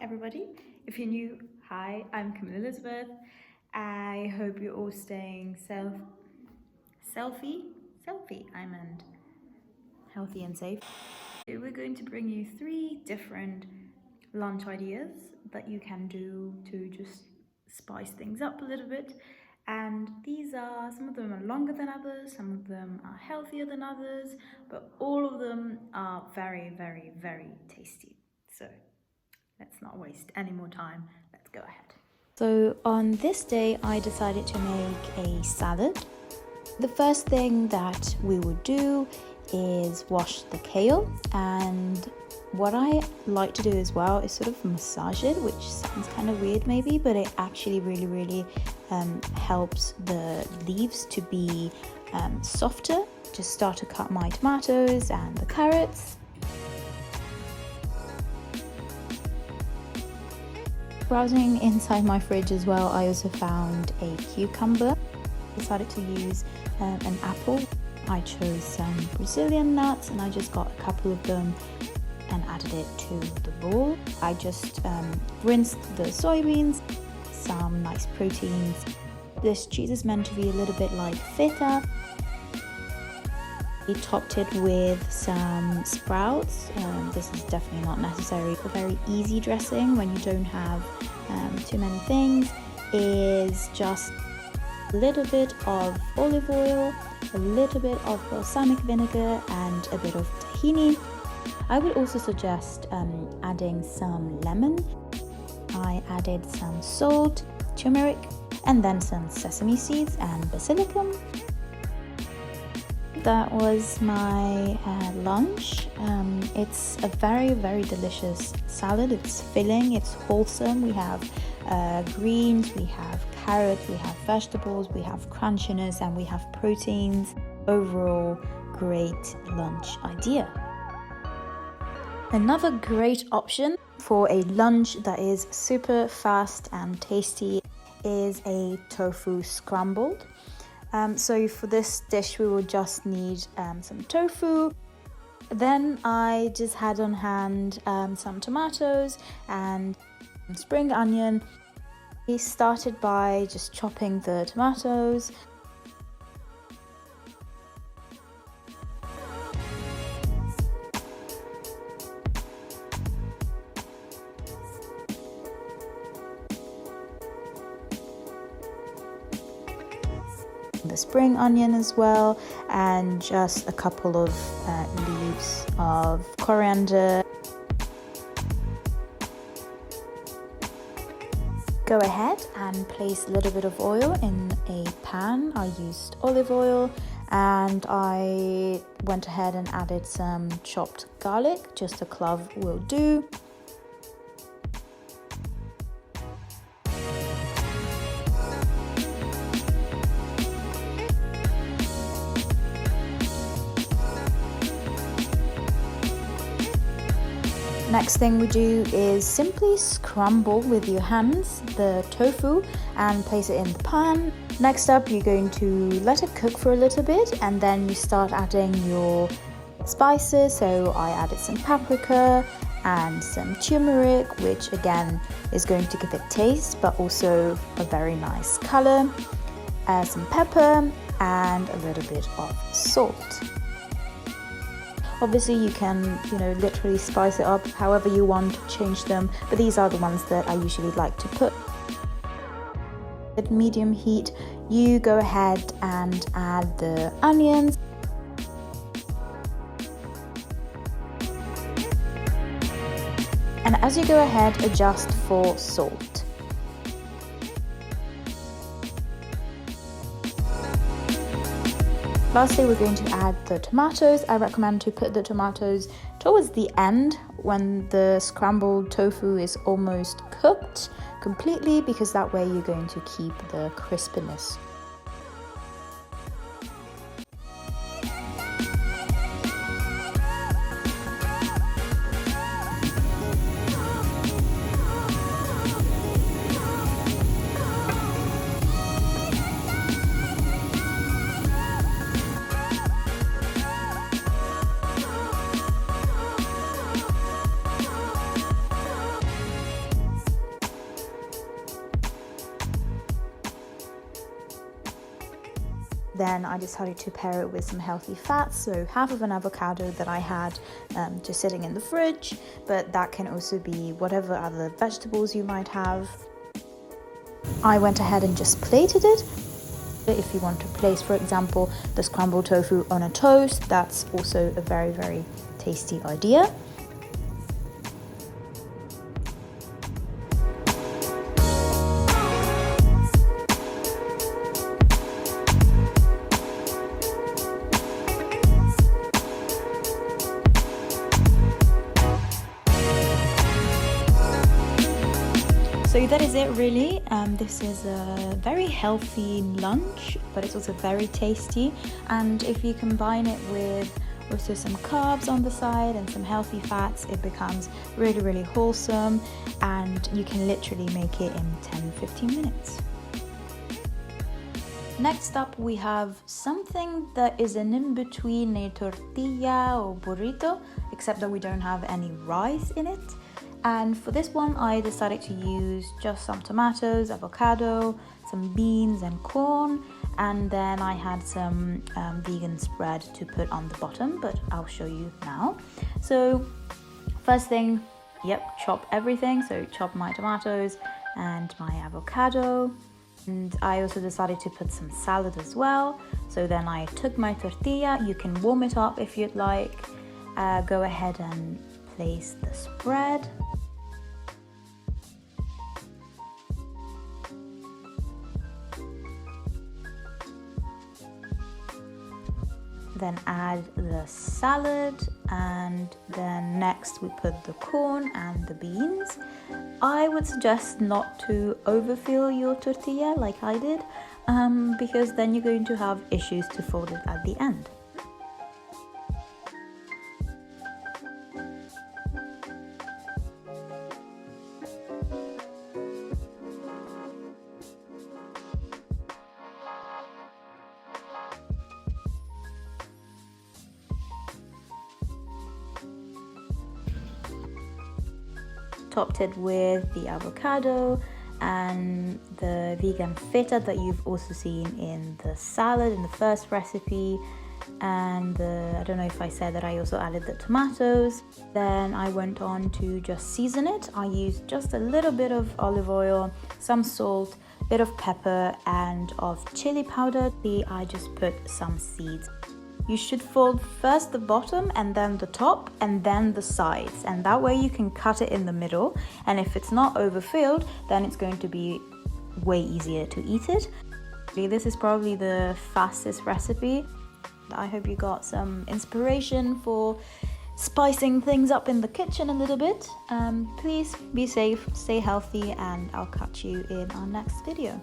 everybody. If you're new, hi, I'm Camilla Elizabeth. I hope you're all staying healthy and safe. We're going to bring you 3 different lunch ideas that you can do to just spice things up a little bit. And these are, some of them are longer than others, some of them are healthier than others, but all of them are very, very, very tasty. So let's not waste any more time. Let's go ahead. So on this day, I decided to make a salad. The first thing that we would do is wash the kale, and what I like to do as well is sort of massage it, which sounds kind of weird maybe, but it actually really helps the leaves to be softer. Just start to cut my tomatoes and the carrots. Browsing inside my fridge as well, I also found a cucumber. Decided to use an apple. I chose some Brazilian nuts and I just got a couple of them and added it to the bowl. I just rinsed the soybeans, some nice proteins. This cheese is meant to be a little bit like feta. We topped it with some sprouts. This is definitely not necessary. A very easy dressing when you don't have too many things is just a little bit of olive oil, a little bit of balsamic vinegar and a bit of tahini. I would also suggest adding some lemon. I added some salt, turmeric, and then some sesame seeds and basilicum. That was my lunch. It's a very delicious salad. It's filling, it's wholesome. We have greens, we have carrots, we have vegetables, we have crunchiness, and we have proteins. Overall, great lunch idea. Another great option for a lunch that is super fast and tasty is a tofu scrambled. So for this dish we will just need some tofu. Then I just had on hand some tomatoes and spring onion. We started by just chopping the tomatoes. The spring onion as well, and just a couple of leaves of coriander. Go ahead and place a little bit of oil in a pan. I used olive oil and I went ahead and added some chopped garlic, just a clove will do. Next thing we do is simply scramble with your hands the tofu and place it in the pan. Next up, you're going to let it cook for a little bit and then you start adding your spices. So I added some paprika and some turmeric, which again is going to give it taste but also a very nice color. Some pepper and a little bit of salt. Obviously you can, literally spice it up however you want, change them, but these are the ones that I usually like to put. At medium heat, you go ahead and add the onions. And as you go ahead, adjust for salt. Lastly, we're going to add the tomatoes. I recommend to put the tomatoes towards the end when the scrambled tofu is almost cooked completely, because that way you're going to keep the crispiness. Then I decided to pair it with some healthy fats, so half of an avocado that I had just sitting in the fridge, but that can also be whatever other vegetables you might have. I went ahead and just plated it. If you want to place, for example, the scrambled tofu on a toast, that's also a very, very tasty idea. So that is it really. This is a very healthy lunch, but it's also very tasty. And if you combine it with also some carbs on the side and some healthy fats, it becomes really, really wholesome, and you can literally make it in 10-15 minutes. Next up, we have something that is an in-between a tortilla or burrito, except that we don't have any rice in it. And for this one, I decided to use just some tomatoes, avocado, some beans and corn, and then I had some vegan spread to put on the bottom, but I'll show you now. So first thing, chop everything. So chop my tomatoes and my avocado. And I also decided to put some salad as well. So then I took my tortilla. You can warm it up if you'd like. Go ahead and place the spread. Then add the salad, and then next we put the corn and the beans. I would suggest not to overfill your tortilla like I did, because then you're going to have issues to fold it at the end. Topped it with the avocado and the vegan feta that you've also seen in the salad in the first recipe, and I don't know if I said that I also added the tomatoes. Then I went on to just season it. I used just a little bit of olive oil, some salt, a bit of pepper and of chili powder. I just put some seeds. You should fold first the bottom and then the top and then the sides, and that way you can cut it in the middle, and if it's not overfilled then it's going to be way easier to eat it. This is probably the fastest recipe. I hope you got some inspiration for spicing things up in the kitchen a little bit. Please be safe, stay healthy, and I'll catch you in our next video.